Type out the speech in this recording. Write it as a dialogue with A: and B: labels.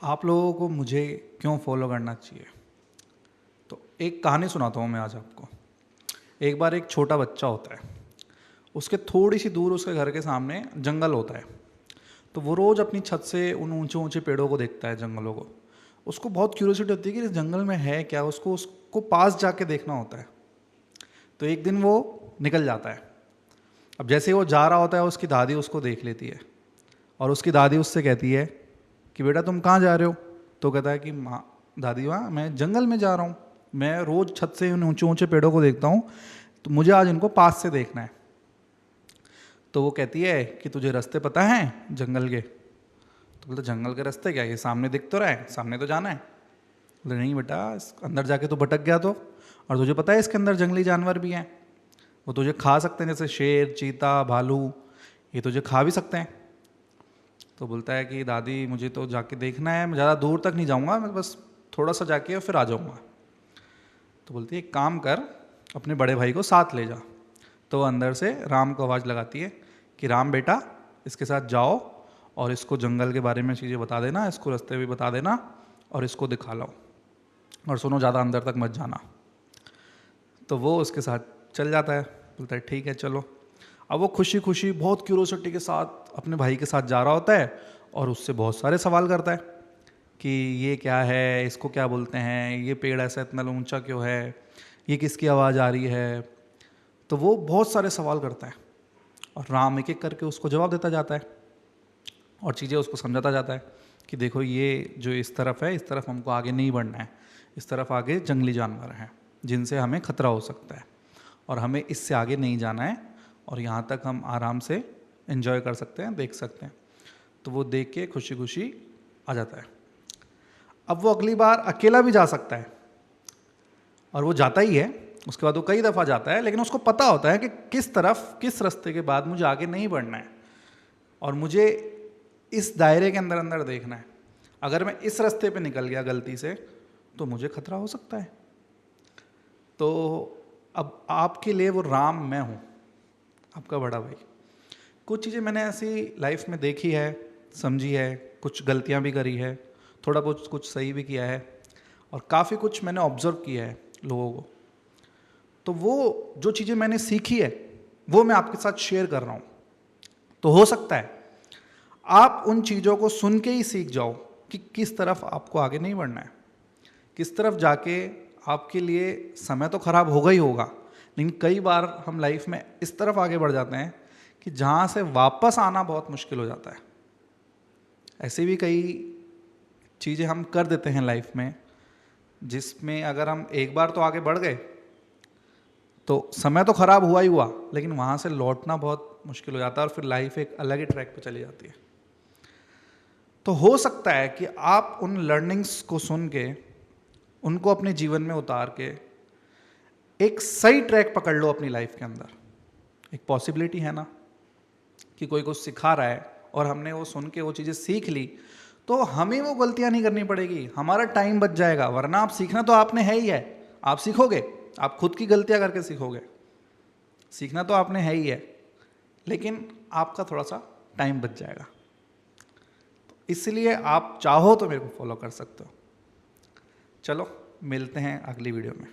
A: आप लोगों को मुझे क्यों फॉलो करना चाहिए? तो एक कहानी सुनाता हूँ मैं आज आपको। एक बार एक छोटा बच्चा होता है, उसके थोड़ी सी दूर उसके घर के सामने जंगल होता है। तो वो रोज़ अपनी छत से उन ऊंचे ऊंचे पेड़ों को देखता है, जंगलों को। उसको बहुत क्यूरियोसिटी होती है कि इस जंगल में है क्या, उसको उसको पास जाके देखना होता है। तो एक दिन वो निकल जाता है। अब जैसे ही वो जा रहा होता है, उसकी दादी उसको देख लेती है और उसकी दादी उससे कहती है कि बेटा तुम कहाँ जा रहे हो? तो कहता है कि माँ, दादी माँ, मैं जंगल में जा रहा हूँ। मैं रोज़ छत से उन ऊंचे ऊंचे पेड़ों को देखता हूँ, तो मुझे आज इनको पास से देखना है। तो वो कहती है कि तुझे रास्ते पता हैं जंगल के? तो बोलते जंगल के रास्ते क्या, ये सामने दिख तो रहा है, सामने तो जाना है। बोले नहीं बेटा, इस अंदर जाके तो भटक गया तो। और तुझे पता है इसके अंदर जंगली जानवर भी हैं, वो तुझे खा सकते हैं, जैसे शेर, चीता, भालू, ये तुझे खा भी सकते हैं। तो बोलता है कि दादी मुझे तो जाके देखना है, मैं ज़्यादा दूर तक नहीं जाऊँगा, मैं बस थोड़ा सा जाके और फिर आ जाऊँगा। तो बोलती है एक काम कर, अपने बड़े भाई को साथ ले जा। तो अंदर से राम को आवाज़ लगाती है कि राम बेटा, इसके साथ जाओ और इसको जंगल के बारे में चीज़ें बता देना, इसको रास्ते भी बता देना और इसको दिखा लो। और सुनो, ज़्यादा अंदर तक मत जाना। तो वो उसके साथ चल जाता है, बोलता है ठीक है चलो। अब वो खुशी खुशी बहुत क्यूरोसिटी के साथ अपने भाई के साथ जा रहा होता है और उससे बहुत सारे सवाल करता है कि ये क्या है, इसको क्या बोलते हैं, ये पेड़ ऐसा इतना ऊंचा क्यों है, ये किसकी आवाज़ आ रही है। तो वो बहुत सारे सवाल करता है और राम एक एक करके उसको जवाब देता जाता है और चीज़ें उसको समझाता जाता है कि देखो ये जो इस तरफ है, इस तरफ हमको आगे नहीं बढ़ना है, इस तरफ आगे जंगली जानवर हैं जिनसे हमें खतरा हो सकता है और हमें इससे आगे नहीं जाना है और यहाँ तक हम आराम से एंजॉय कर सकते हैं, देख सकते हैं। तो वो देख के खुशी खुशी आ जाता है। अब वो अगली बार अकेला भी जा सकता है और वो जाता ही है। उसके बाद वो कई दफ़ा जाता है, लेकिन उसको पता होता है कि किस तरफ, किस रास्ते के बाद मुझे आगे नहीं बढ़ना है और मुझे इस दायरे के अंदर अंदर देखना है। अगर मैं इस रास्ते पे निकल गया गलती से तो मुझे खतरा हो सकता है। तो अब आपके लिए वो राम मैं हूँ, आपका बड़ा भाई। कुछ चीज़ें मैंने ऐसी लाइफ में देखी है, समझी है, कुछ गलतियाँ भी करी है, थोड़ा कुछ सही भी किया है और काफ़ी कुछ मैंने ऑब्ज़र्व किया है लोगों को। तो वो जो चीज़ें मैंने सीखी है वो मैं आपके साथ शेयर कर रहा हूँ। तो हो सकता है आप उन चीज़ों को सुन के ही सीख जाओ कि किस तरफ आपको आगे नहीं बढ़ना है, किस तरफ जाके आपके लिए समय तो खराब होगा ही होगा, लेकिन कई बार हम लाइफ में इस तरफ आगे बढ़ जाते हैं कि जहाँ से वापस आना बहुत मुश्किल हो जाता है। ऐसे भी कई चीज़ें हम कर देते हैं लाइफ में जिसमें अगर हम एक बार तो आगे बढ़ गए तो समय तो खराब हुआ ही हुआ, लेकिन वहाँ से लौटना बहुत मुश्किल हो जाता है और फिर लाइफ एक अलग ही ट्रैक पे चली जाती है। तो हो सकता है कि आप उन लर्निंग्स को सुन के, उनको अपने जीवन में उतार के एक सही ट्रैक पकड़ लो अपनी लाइफ के अंदर। एक पॉसिबिलिटी है ना कि कोई कुछ सिखा रहा है और हमने वो सुन के वो चीज़ें सीख ली, तो हमें वो गलतियां नहीं करनी पड़ेगी, हमारा टाइम बच जाएगा। वरना आप सीखना तो आपने है ही है, आप सीखोगे, आप खुद की गलतियां करके सीखोगे। सीखना तो आपने है ही है, लेकिन आपका थोड़ा सा टाइम बच जाएगा। तो इसलिए आप चाहो तो मेरे को फॉलो कर सकते हो। चलो मिलते हैं अगली वीडियो में।